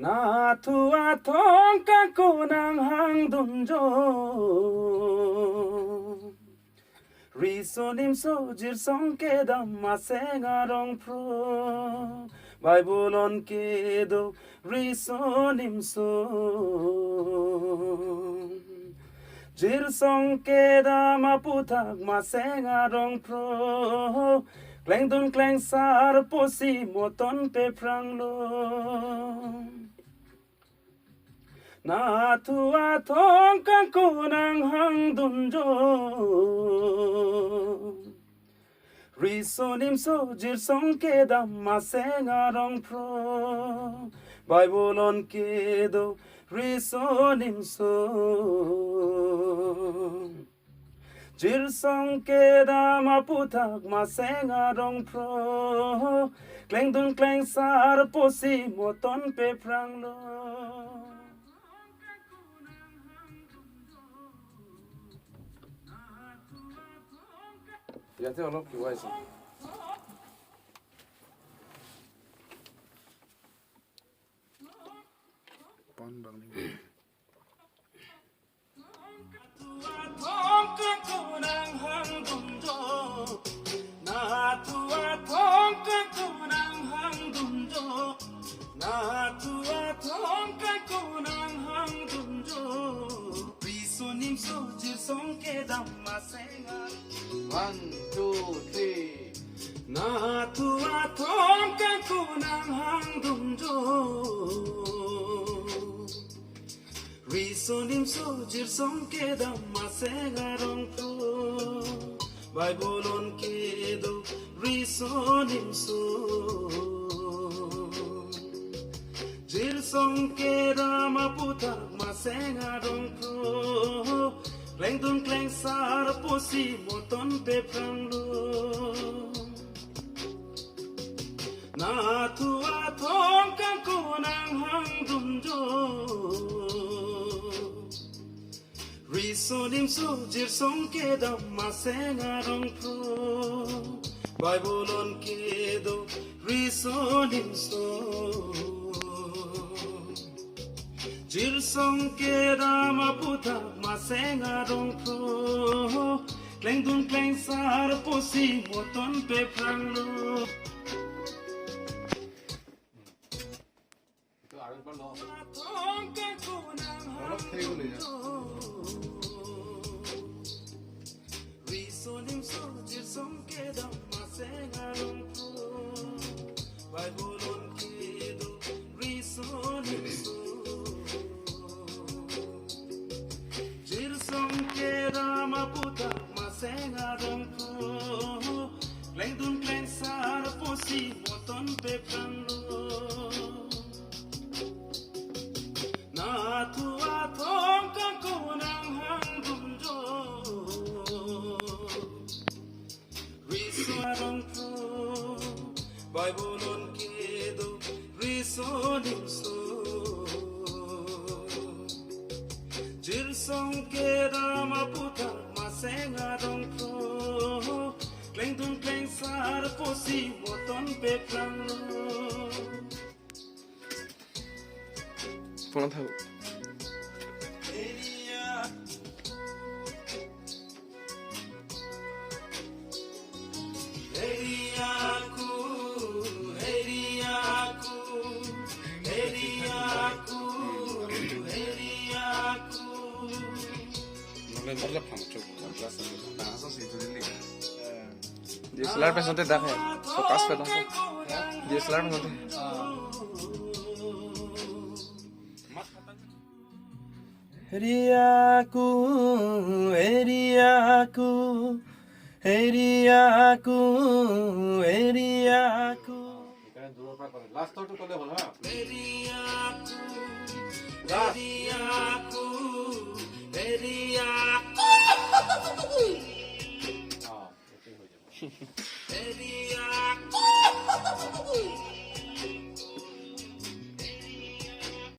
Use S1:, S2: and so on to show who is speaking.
S1: Nathu athong kangko nang hang dunjo Risonim so jir song ke dam masenga rong pro Bible on ke do risonim so jir song ke dam aputak masenga rong pro Kleng dun kleng sar posi moton pe prang lo Nathu athong kangko nang hang dunjo Risonim so jir song ke dam masenga rong pro Bible on ke do risonim so jir song ke dam aputak masenga rong pro Kleng dun kleng sar posi moton pe prang lo ইয়াতে অলপ কিবা আছে পন বাংলি
S2: One, two, three.
S1: Nathu athong kangko nang hang dunjo Risonim so jir song ke dam masenga rong pro Bible on ke do risonim so jir song ke dam aputak masenga rong pro Kleng dun kleng sar posi moton pe prang lo Nathu athong kangko nang hang dunjo Risonim so jir song ke dam masenga rong pro Bible on ke do risonim so jir song ke dam aputak masenga rong pro Kleng dun kleng sar posi moton pe prang lo Risonim so jir song ke dam masenga rong pro Bible on ke do risonim so jir song ke dam aputak masenga rong pro Kleng dun kleng sar posi moton pe prang lo Nathu athong kangko nang hang dunjo Risonim pro Bible on ke do risonim so jir song ke dam aputak masenga rong pro Kleng dun kleng sar posi moton pe prang lo
S2: Pon থাকো
S1: मतलब हम चुप class में
S2: Nasa si Tulili.
S3: DSLR पे सुनते देखे focus पे तुमको DSLR पे सुनते Heriaku heriaku heriaku heriaku
S2: এখানে দূর পা করে লাস্ট তো করলে হলো হ্যাঁ
S1: heriaku heriaku heriaku area